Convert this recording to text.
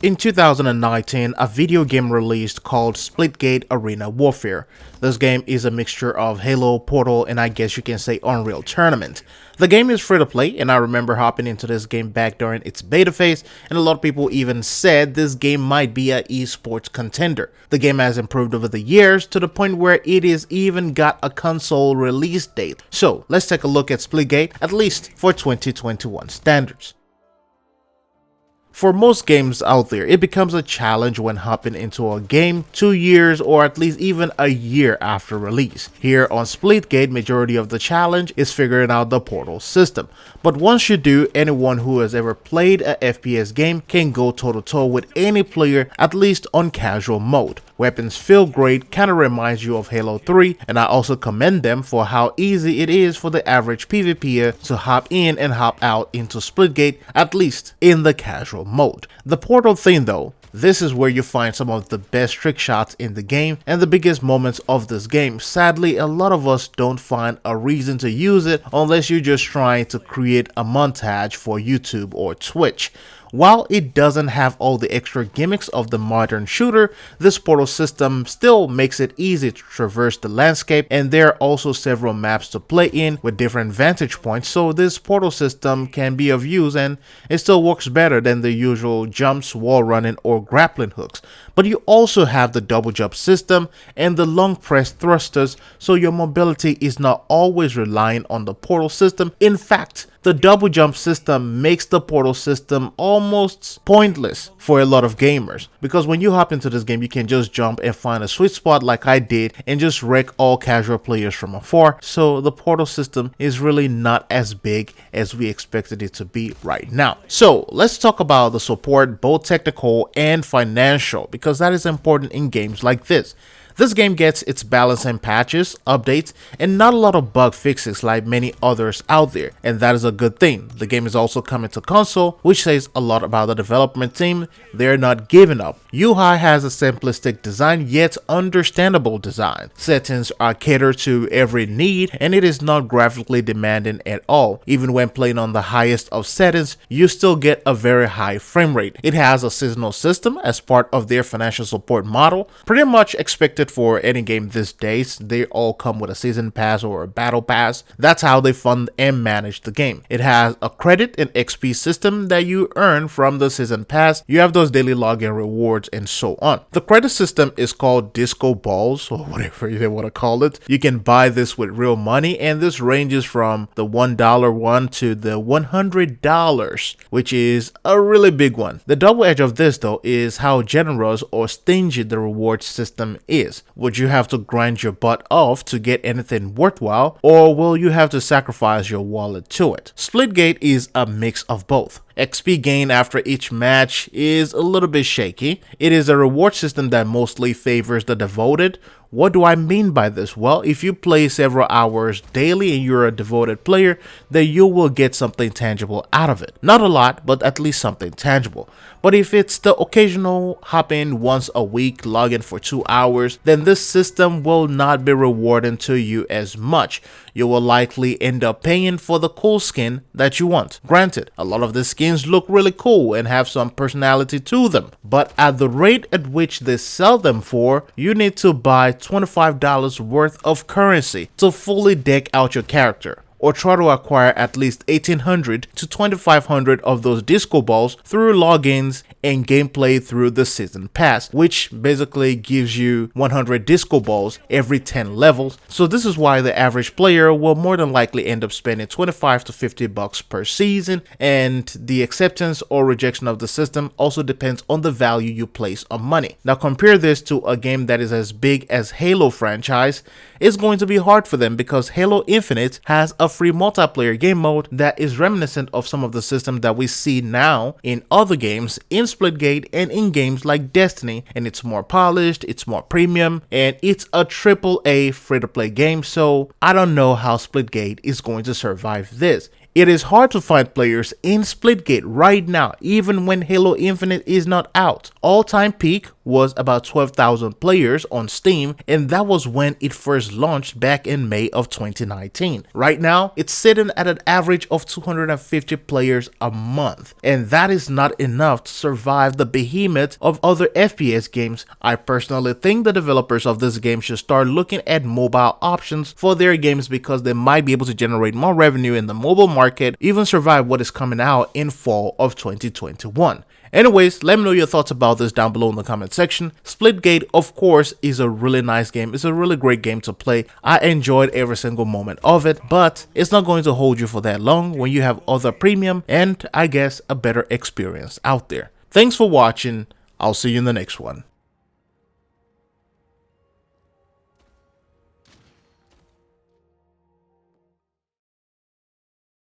In 2019, a video game released called Splitgate Arena Warfare. This game is a mixture of Halo, Portal, and I guess you can say Unreal Tournament. The game is free to play, and I remember hopping into this game back during its beta phase, and a lot of people even said this game might be an esports contender. The game has improved over the years to the point where it has even got a console release date. So let's take a look at Splitgate, at least for 2021 standards. For most games out there, it becomes a challenge when hopping into a game 2 years or at least even a year after release. Here on Splitgate, majority of the challenge is figuring out the Portal system. But once you do, anyone who has ever played a FPS game can go toe-to-toe with any player, at least on casual mode. Weapons feel great, kinda reminds you of Halo 3, and I also commend them for how easy it is for the average PvPer to hop in and hop out into Splitgate, at least in the casual mode. The Portal thing though, this is where you find some of the best trick shots in the game and the biggest moments of this game. Sadly, a lot of us don't find a reason to use it unless you're just trying to create a montage for YouTube or Twitch. While it doesn't have all the extra gimmicks of the modern shooter, this Portal system still makes it easy to traverse the landscape, and there are also several maps to play in with different vantage points, so this Portal system can be of use and it still works better than the usual jumps, wall running, or grappling hooks. But you also have the double jump system and the long press thrusters, so your mobility is not always relying on the Portal system. In fact, the double jump system makes the Portal system almost pointless for a lot of gamers, because when you hop into this game you can just jump and find a sweet spot like I did and just wreck all casual players from afar, so the Portal system is really not as big as we expected it to be right now. So let's talk about the support, both technical and financial, because that is important in games like this. This game gets its balance and patches, updates, and not a lot of bug fixes like many others out there, and that is a good thing. The game is also coming to console, which says a lot about the development team. They're not giving up. UI has a simplistic design yet understandable design. Settings are catered to every need, and it is not graphically demanding at all. Even when playing on the highest of settings, you still get a very high frame rate. It has a seasonal system as part of their financial support model, pretty much expected for any game these days. They all come with a season pass or a battle pass. That's how they fund and manage the game. It has a credit and XP system that you earn from the season pass. You have those daily login rewards and so on. The credit system is called Disco Balls, or whatever they want to call it. You can buy this with real money, and this ranges from the $1 one to the $100, which is a really big one. The double edge of this though is how generous or stingy the reward system is. Would you have to grind your butt off to get anything worthwhile, or will you have to sacrifice your wallet to it? Splitgate is a mix of both. XP gain after each match is a little bit shaky. It is a reward system that mostly favors the devoted. What do I mean by this? Well, if you play several hours daily and you're a devoted player, then you will get something tangible out of it. Not a lot, but at least something tangible. But if it's the occasional hop in once a week, log in for 2 hours, then this system will not be rewarding to you as much. You will likely end up paying for the cool skin that you want. Granted, a lot of the skins look really cool and have some personality to them, but at the rate at which they sell them for, you need to buy $25 worth of currency to fully deck out your character, or try to acquire at least 1,800 to 2,500 of those disco balls through logins and gameplay through the season pass, which basically gives you 100 disco balls every 10 levels. So this is why the average player will more than likely end up spending 25 to 50 bucks per season, and the acceptance or rejection of the system also depends on the value you place on money. Now compare this to a game that is as big as Halo franchise. It's going to be hard for them because Halo Infinite has a free multiplayer game mode that is reminiscent of some of the systems that we see now in other games, in Splitgate and in games like Destiny, and it's more polished, it's more premium, and it's a AAA free-to-play game, so I don't know how Splitgate is going to survive this. It is hard to find players in Splitgate right now, even when Halo Infinite is not out. All-time peak was about 12,000 players on Steam, and that was when it first launched back in May of 2019. Right now, it's sitting at an average of 250 players a month, and that is not enough to survive the behemoth of other FPS games. I personally think the developers of this game should start looking at mobile options for their games because they might be able to generate more revenue in the mobile market, even survive what is coming out in fall of 2021. Anyways, let me know your thoughts about this down below in the comment section. Splitgate, of course, is a really nice game. It's a really great game to play. I enjoyed every single moment of it, but it's not going to hold you for that long when you have other premium and, I guess, a better experience out there. Thanks for watching. I'll see you in the next one.